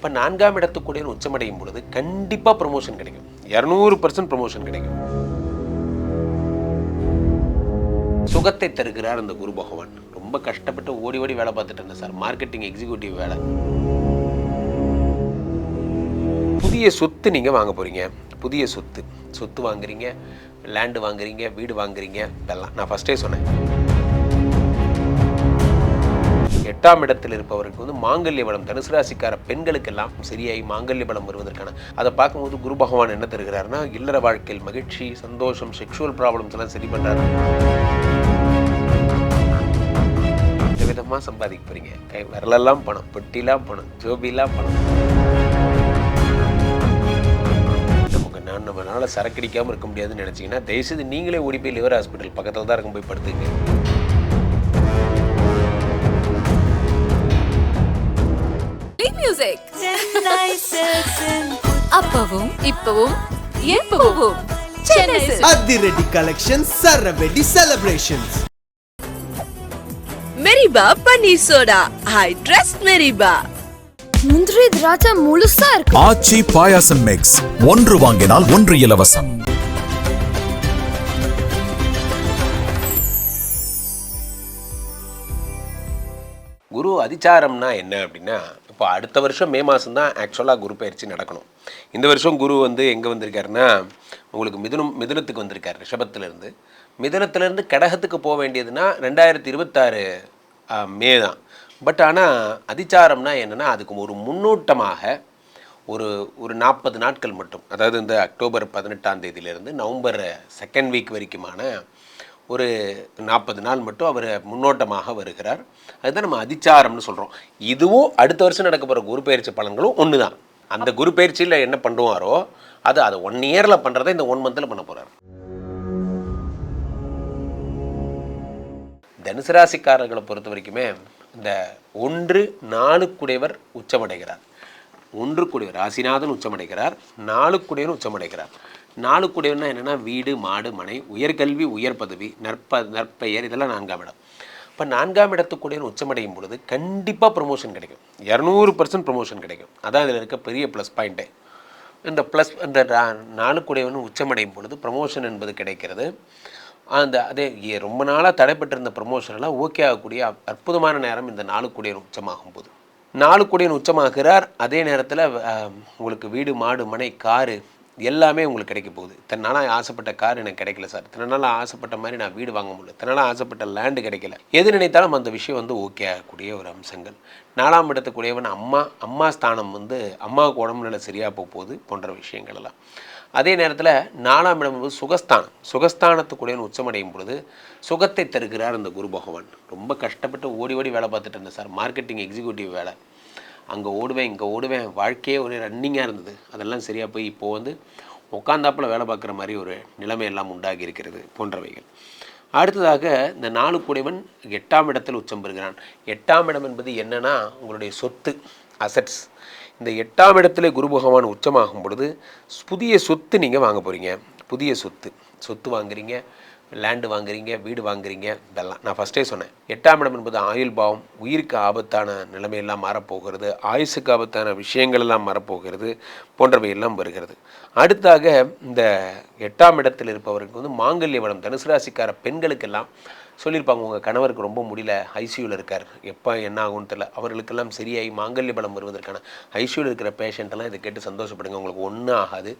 இப்போ 4ஆம் இடத்துக்குடைய உச்சமடையும் பொழுது கண்டிப்பாக ப்ரமோஷன் கிடைக்கும். 200% ப்ரமோஷன் கிடைக்கும். சுகத்தை தருகிறார் அந்த குரு பகவான். ரொம்ப கஷ்டப்பட்டு ஓடி ஓடி வேலை பார்த்துட்டு இருந்தேன் சார், மார்க்கெட்டிங் எக்ஸிக்யூட்டிவ் வேலை. புதிய சொத்து நீங்கள் வாங்க போகிறீங்க. புதிய சொத்து வாங்குறீங்க, லேண்டு வாங்குறீங்க, வீடு வாங்குறீங்க. இதெல்லாம் நான் ஃபஸ்ட்டே சொன்னேன். 8ஆம் இடத்தில் இருப்பவருக்கு வந்து மாங்கல்ய பலம், தனுசு ராசிக்கார பெண்களுக்கெல்லாம் சரியாகி மாங்கல்ய பலம் வருவதற்கான அதை பார்க்கும்போது குரு பகவான் என்ன தருகிறாருன்னா, இல்லற வாழ்க்கையில் மகிழ்ச்சி, சந்தோஷம், செக்ஷுவல் ப்ராப்ளம்ஸ் எல்லாம் சரி பண்ணுறாரு. விதமாக சம்பாதிக்க போகிறீங்க. கை விரலெல்லாம் பணம், பெட்டிலாம் பணம், ஜோபிலாம் பணம். நம்மளால சரக்கடிக்காமல் இருக்க முடியாதுன்னு நினச்சிங்கன்னா தயவுசெய்து நீங்களே ஓடி போய் லிவர் ஹாஸ்பிட்டல் பக்கத்தில் தான் இருக்கும், போய் படுத்துங்க. அப்பவும் இப்பவும் எப்பவும் அதிரடி கலெக்ஷன், சரவெடி செலிப்ரேஷன்ஸ். மெரிபா பன்னீர் சோடா, ஐ ட்ரஸ்ட் மெரிபா. முந்திரி திராட்சை முழுசா இருக்கு. ஆச்சி பாயாசம் மிக்ஸ், ஒன்று வாங்கினால் ஒன்று இலவசம். குரு அதிச்சாரம்னா என்ன அப்படின்னா, இப்போ அடுத்த வருஷம் மே மாதம் தான் ஆக்சுவலாக குரு பயிற்சி நடக்கணும். இந்த வருஷம் குரு வந்து எங்கே வந்திருக்காருன்னா, உங்களுக்கு மிதுனத்துக்கு வந்திருக்காரு. மிதுனத்திலேருந்து கடகத்துக்கு போக வேண்டியதுன்னா 2026 மே தான். பட் ஆனால் அதிச்சாரம்னா என்னென்னா, அதுக்கு ஒரு முன்னோட்டமாக ஒரு 40 நாட்கள் மட்டும், அதாவது இந்த அக்டோபர் 18ஆம் தேதியிலேருந்து நவம்பர் 2nd வீக் வரைக்குமான ஒரு 40 நாள் மட்டும் அவர் முன்னோட்டமாக வருகிறார். அதுதான் நம்ம அதிச்சாரம்னு சொல்கிறோம். இதுவும் அடுத்த வருஷம் நடக்க போகிற குரு பயிற்சி பலன்களும் ஒன்று தான். அந்த குரு பயிற்சியில் என்ன பண்ணுவாரோ அதை 1 இயரில் பண்ணுறதை இந்த 1 மந்தில் பண்ண போகிறார். தனுசு ராசிக்காரர்களை பொறுத்த வரைக்குமே இந்த 1 4 உச்சமடைகிறார். 1 ராசிநாதன் உச்சமடைகிறார், 4 உச்சமடைகிறார். 4 என்னென்னா, வீடு, மாடு, மனை, உயர்கல்வி, உயர் பதவி, நற்பெயர், இதெல்லாம் 4ஆம் இடம். இப்போ 4ஆம் இடத்துக்குடையவன் உச்சமடையும் பொழுது கண்டிப்பாக ப்ரமோஷன் கிடைக்கும். 200% ப்ரமோஷன் கிடைக்கும். அதான் இதில் இருக்க பெரிய ப்ளஸ் பாயிண்ட்டே. இந்த 4 உச்சமடையும் பொழுது ப்ரமோஷன் என்பது கிடைக்கிறது. அதே ரொம்ப நாளாக தடைப்பட்டிருந்த ப்ரமோஷனெல்லாம் ஓகே ஆகக்கூடிய அற்புதமான நேரம் இந்த 4 உச்சமாகும் போது. 4 உச்சமாகிறார். அதே நேரத்தில் உங்களுக்கு வீடு, மாடு, மனை, காரு எல்லாமே உங்களுக்கு கிடைக்க போகுது. தன்னால ஆசைப்பட்ட கார் எனக்கு கிடைக்கல சார், தன்னால ஆசைப்பட்ட மாதிரி நான் வீடு வாங்க முடியல, தன்னால ஆசைப்பட்ட லேண்டு கிடைக்கல, எது நினைத்தாலும் அந்த விஷயம் வந்து ஓகே ஆகக்கூடிய ஒரு அம்சங்கள். 4ஆம் இடத்துக்குடையவன் அம்மா ஸ்தானம் வந்து அம்மாவுக்கு உடம்புல சரியாக போகுது போன்ற விஷயங்கள் எல்லாம். அதே நேரத்தில் 4ஆம் இடம் வந்து சுகஸ்தானத்துக்குடையவன் உச்சமடையும் பொழுது சுகத்தை தருகிறார் அந்த குரு பகவான். ரொம்ப கஷ்டப்பட்டு ஓடி ஓடி வேலை பார்த்துட்டு இருந்தேன் சார், மார்க்கெட்டிங் எக்ஸிக்யூட்டிவ் வேலை. அங்கே ஓடுவேன், இங்கே ஓடுவேன், வாழ்க்கையே ஒரு ரன்னிங்காக இருந்தது. அதெல்லாம் சரியாக போய் இப்போது வந்து உட்காந்தாப்பில் வேலை பார்க்குற மாதிரி ஒரு நிலைமையெல்லாம் உண்டாகி இருக்கிறது போன்றவைகள். அடுத்ததாக இந்த 4 8ஆம் இடத்தில் உச்சம் பெறுகிறான். 8ஆம் இடம் என்பது என்னென்னா, உங்களுடைய சொத்து, அசட்ஸ். இந்த 8ஆம் இடத்துல குரு பகவான் உச்சமாகும் பொழுது புதிய சொத்து நீங்கள் வாங்க போகிறீங்க. புதிய சொத்து வாங்குறீங்க, லேண்டு வாங்குறீங்க, வீடு வாங்குறீங்க. இதெல்லாம் நான் ஃபஸ்ட்டே சொன்னேன். 8ஆம் இடம் என்பது ஆயுள் பாவம். உயிருக்கு ஆபத்தான நிலைமையெல்லாம் மாறப்போகிறது, ஆயுசுக்கு ஆபத்தான விஷயங்கள் எல்லாம் மாறப்போகிறது போன்றவையெல்லாம் வருகிறது. அடுத்தாக இந்த 8ஆம் இடத்தில் இருப்பவருக்கு வந்து மாங்கல்ய பலம், தனுசு ராசிக்கார பெண்களுக்கெல்லாம் சொல்லியிருப்பாங்க, உங்கள் கணவருக்கு ரொம்ப முடியல, ஐசியூவில் இருக்கார், எப்போ என்ன ஆகும்னு தெரியல, அவர்களுக்கெல்லாம் சரியாகி மாங்கல்ய பலம் வருவதற்கான ஐசியூவில் இருக்கிற பேஷண்ட்டெல்லாம் இதை கேட்டு சந்தோஷப்படுங்க. உங்களுக்கு ஒன்றும் ஆகாது,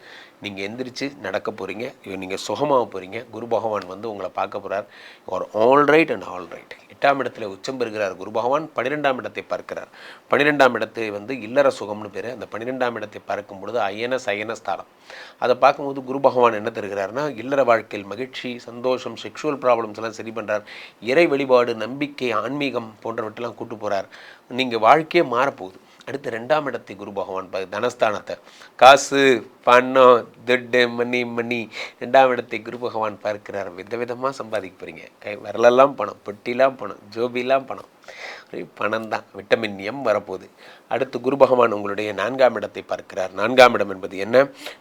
நீங்கள் எந்திரிச்சு நடக்க போகிறீங்க, நீங்கள் சுகமாக போகிறீங்க. குரு பகவான் வந்து உங்களை பார்க்க போகிறார். ஒரு all right and all right. 8ஆம் இடத்துல உச்சம் பெறுகிறார் குரு பகவான். 12ஆம் இடத்தை பார்க்கிறார். 12ஆம் இடத்தை வந்து இல்லற சுகம்னு பேர். அந்த 12ஆம் இடத்தை பார்க்கும் பொழுது அயன சயன ஸ்தானம். அதை பார்க்கும்போது குரு பகவான் என்ன தருகிறார்னா, இல்லற வாழ்க்கையில் மகிழ்ச்சி, சந்தோஷம், செக்ஷுவல் ப்ராப்ளம்ஸ் எல்லாம் சரி பண்ணுறார். இறை வழிபாடு, நம்பிக்கை, ஆன்மீகம் போன்றவற்றெல்லாம் கூட்டு போகிறார். நீங்கள் வாழ்க்கையே மாறப்போகுது. அடுத்து 2ஆம் இடத்தை குரு பகவான் தனஸ்தானத்தை, காசு, பணம், துட்டு, மணி 2ஆம் இடத்தை குரு பகவான் பார்க்கிறார். விதவிதமாக சம்பாதிக்க போகிறீங்க. கை விரலெல்லாம் பணம், பெட்டிலாம் பணம், ஜோபிலாம் பணம். பணம் தான். விட்டமின் எம் வரப்போகுது. அடுத்து குரு பகவான் உங்களுடைய 4ஆம் இடத்தை பார்க்கிறார். 4ஆம் இடம் என்பது என்ன?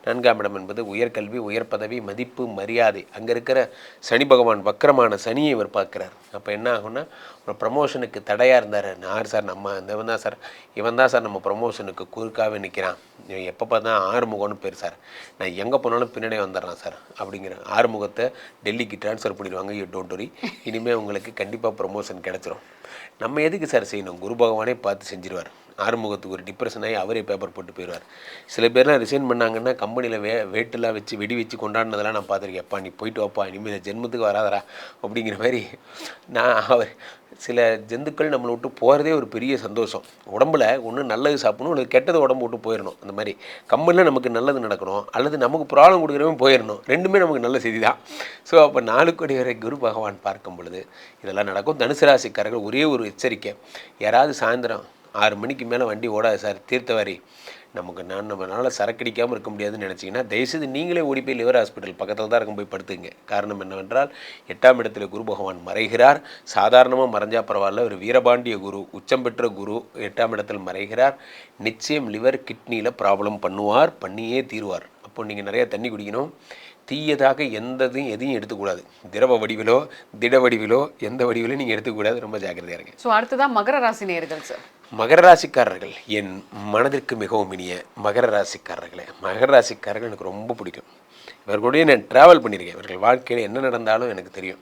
4ஆம் இடம் என்பது உயர்கல்வி, உயர் பதவி, மதிப்பு, மரியாதை. அங்கே இருக்கிற சனி பகவான் வக்கரமான சனியை இவர் பார்க்குறார். அப்போ என்ன ஆகும்னா, ஒரு ப்ரமோஷனுக்கு தடையாக இருந்தார். யார் சார்? நம்ம இவன் தான் சார் நம்ம ப்ரமோஷனுக்கு குறுக்காகவே நிற்கிறான். இவன் எப்போ பார்த்தா ஆறுமுகம்னு பேர் சார். நான் எங்கே போனாலும் பின்னாடியே வந்துடுறான் சார் அப்படிங்கிற. ஆறுமுகத்தை டெல்லிக்கு ட்ரான்ஸ்ஃபர் பண்ணிடுவாங்க. யூ டோன்ட் வரி, இனிமேல் உங்களுக்கு கண்டிப்பாக ப்ரமோஷன் கிடச்சிரும். நம்ம எதுக்கு சார் செய்யணும்? குரு பகவானே பார்த்து செஞ்சிருவார். ஆறுமுகத்துக்கு ஒரு டிப்ரெஷன் ஆகி அவரே பேப்பர் போட்டு போயிடுவார். சில பேர்லாம் ரிசைன் பண்ணாங்கன்னா கம்பெனியில் வேட்டெல்லாம் வச்சு வெடி வச்சு கொண்டாடினதெல்லாம் நான் பார்த்துருக்கேன். அப்பா நீ போயிட்டு வாப்பா, இனிமேல் ஜென்மத்துக்கு வராதரா அப்படிங்கிற மாதிரி. அவர் சில ஜந்துக்கள் நம்மளை விட்டு போகிறதே ஒரு பெரிய சந்தோஷம். உடம்புல ஒன்று நல்லது சாப்பிடணும், இல்லை கெட்டது உடம்பு விட்டு போயிடணும். அந்த மாதிரி கம்பெனியில் நமக்கு நல்லது நடக்கணும், அல்லது நமக்கு ப்ராப்ளம் கொடுக்குறவங்க போயிடணும். ரெண்டுமே நமக்கு நல்ல செய்தி தான். ஸோ அப்போ 4 கோடி வரை குரு பகவான் பார்க்கும் பொழுது இதெல்லாம் நடக்கும். தனுசு ராசிக்காரர்கள் ஒரே ஒரு எச்சரிக்கை, யாராவது சாயந்தரம் 6 மணிக்கு மேலே வண்டி ஓடாது சார், தீர்த்தவாரி நம்மளால் சரக்கடிக்காமல் இருக்க முடியாதுன்னு நினச்சிங்கன்னா தயவுசெய்து நீங்களே ஓடி போய் லிவர் ஹாஸ்பிட்டல் பக்கத்தில் தான் இருக்கும் போய் படுத்துங்க. காரணம் என்னவென்றால் 8ஆம் இடத்துல குரு பகவான் மறைகிறார். சாதாரணமாக மறைஞ்சால் பரவாயில்ல, ஒரு வீரபாண்டிய குரு, உச்சம் பெற்ற குரு 8ஆம் இடத்தில் மறைகிறார். நிச்சயம் லிவர் கிட்னியில் ப்ராப்ளம் பண்ணியே தீருவார். அப்போ நீங்கள் நிறையா தண்ணி குடிக்கணும். தீயதாக எதையும் எடுத்துக்கூடாது. திரவ வடிவிலோ திட வடிவிலோ எந்த வடிவிலோ நீங்கள் எடுத்துக்கூடாது. ரொம்ப ஜாக்கிரதையாக இருங்க. ஸோ அடுத்ததான் மகர ராசி நேயர்கள் சார். மகர ராசிக்காரர்கள் என் மனதிற்கு மிகவும் இனிய மகர ராசிக்காரர்களே. மகர ராசிக்காரர்கள் எனக்கு ரொம்ப பிடிக்கும். இவர்களுடைய நான் ட்ராவல் பண்ணியிருக்கேன். இவர்கள் வாழ்க்கையில் என்ன நடந்தாலும் எனக்கு தெரியும்.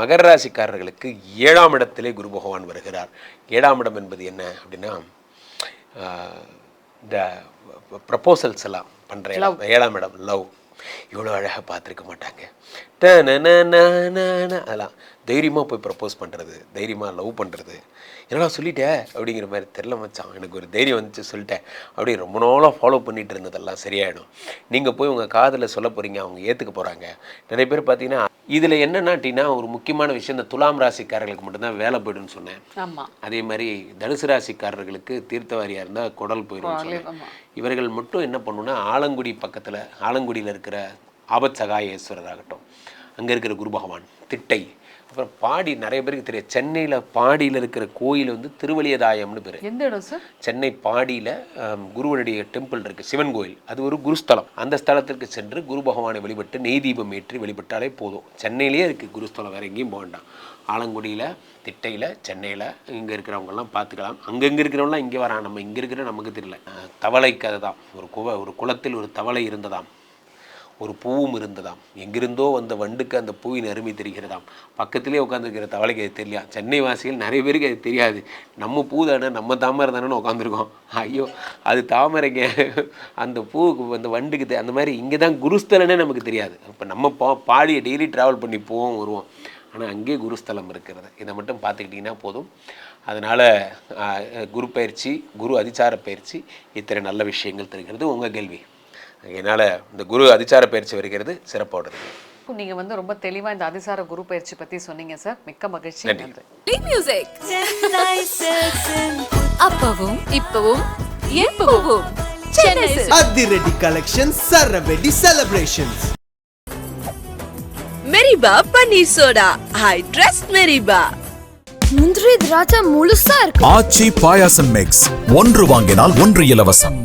மகர ராசிக்காரர்களுக்கு 7ஆம் இடத்திலே குரு பகவான் வருகிறார். 7ஆம் இடம் என்பது என்ன அப்படின்னா, இந்த ப்ரப்போசல்ஸ் எல்லாம் பண்ணுற இடம். 7ஆம் இடம் லவ். இவ்வளோ அழகாக பார்த்துருக்க மாட்டாங்க. அதெல்லாம் தைரியமாக போய் ப்ரப்போஸ் பண்ணுறது, தைரியமாக லவ் பண்ணுறது. என்னடா சொல்லிட்டேன் அப்படிங்கிற மாதிரி தெரில மச்சான், எனக்கு ஒரு தைரியம் வந்துச்சு சொல்லிட்டேன் அப்படி ரொம்ப நாளாக ஃபாலோ பண்ணிகிட்டு இருந்ததெல்லாம் சரியாயிடும். நீங்கள் போய் உங்கள் காதில் சொல்ல போகிறீங்க, அவங்க ஏற்றுக்க போகிறாங்க. நிறைய பேர் பார்த்தீங்கன்னா இதில் என்னன்னாட்டினா ஒரு முக்கியமான விஷயம், இந்த துலாம் ராசிக்காரர்களுக்கு மட்டும்தான் வேலை போய்டுன்னு சொன்னேன். ஆமாம். அதே மாதிரி தனுசு ராசிக்காரர்களுக்கு தீர்த்தவாரியாக இருந்தால் குடல் போயிடும் சொன்னேன். இவர்கள் மட்டும் என்ன பண்ணுன்னா, ஆலங்குடி பக்கத்தில் ஆலங்குடியில் இருக்கிற ஆபத் சகாயேஸ்வரர் ஆகட்டும், அங்கே இருக்கிற குரு பகவான், திட்டை, அப்புறம் பாடி, நிறைய பேருக்கு தெரியும். சென்னையில் பாடியில் இருக்கிற கோயில் வந்து திருவலியதாயம்னு பேர். எந்த இடம் சார்? சென்னை பாடியில் குருவனுடைய டெம்பிள் இருக்குது, சிவன் கோயில். அது ஒரு குருஸ்தலம். அந்த ஸ்தலத்திற்கு சென்று குரு பகவானை வழிபட்டு நெய் தீபம் ஏற்றி வழிபட்டாலே போதும். சென்னையிலேயே இருக்குது குருஸ்தலம், வேறு எங்கேயும் போக வேண்டாம். ஆலங்குடியில், திட்டையில், சென்னையில் இங்கே இருக்கிறவங்கெல்லாம் பார்த்துக்கலாம். அங்கங்கே இருக்கிறவங்களாம் இங்கே வரான், நம்ம இங்கே இருக்கிற நமக்கு தெரியல. தவளை கதை தான். ஒரு குளத்தில் ஒரு தவளை இருந்ததாம், ஒரு பூவும் இருந்ததாம். எங்கிருந்தோ வந்த வண்டுக்கு அந்த பூவின் அருமை தெரிகிறதாம். பக்கத்திலே உட்காந்துருக்கிற தவளைக்கு அது தெரியல. சென்னை வாசிகள் நிறைய பேருக்கு அது தெரியாது. நம்ம பூ தானே, நம்ம தாமரை தானேன்னு உட்காந்துருக்கோம். ஐயோ அது தாமரைங்க, அந்த பூவுக்கு அந்த வண்டுக்கு அந்த மாதிரி இங்கே தான் குருஸ்தலனே நமக்கு தெரியாது. இப்போ நம்ம பாடியை டெய்லி ட்ராவல் பண்ணி போவோம் வருவோம், ஆனால் அங்கேயே குருஸ்தலம் இருக்கிறது. இதை மட்டும் பார்த்துக்கிட்டிங்கன்னா போதும். அதனால் குரு பயிற்சி, குரு அதிசார பயிற்சி இத்தனை நல்ல விஷயங்கள் தெரிகிறது. உங்கள் கேள்வி. அதனால் இந்த குரு அதிசார பயிற்சி வருகிறது, சிறப்போடுறது. நீங்கள் வந்து ரொம்ப தெளிவாக இந்த அதிசார குரு பயிற்சி பற்றி சொன்னீங்க சார். மிக்க மகிழ்ச்சி. நன்றி. மியூசிக் அப்பவும் இப்பவும் எப்பவும் சென்னை அதிரடி கலெக்ஷன் சரவெடி செலிப்ரேஷன்ஸ். மெரிபா பன்னீர் சோடா. I trust Meriba. முந்திரி திராட்சை முழுசா இருக்கு. ஆச்சி பாயாசம் மிக்ஸ், ஒன்று வாங்கினால் ஒன்று இலவசம்.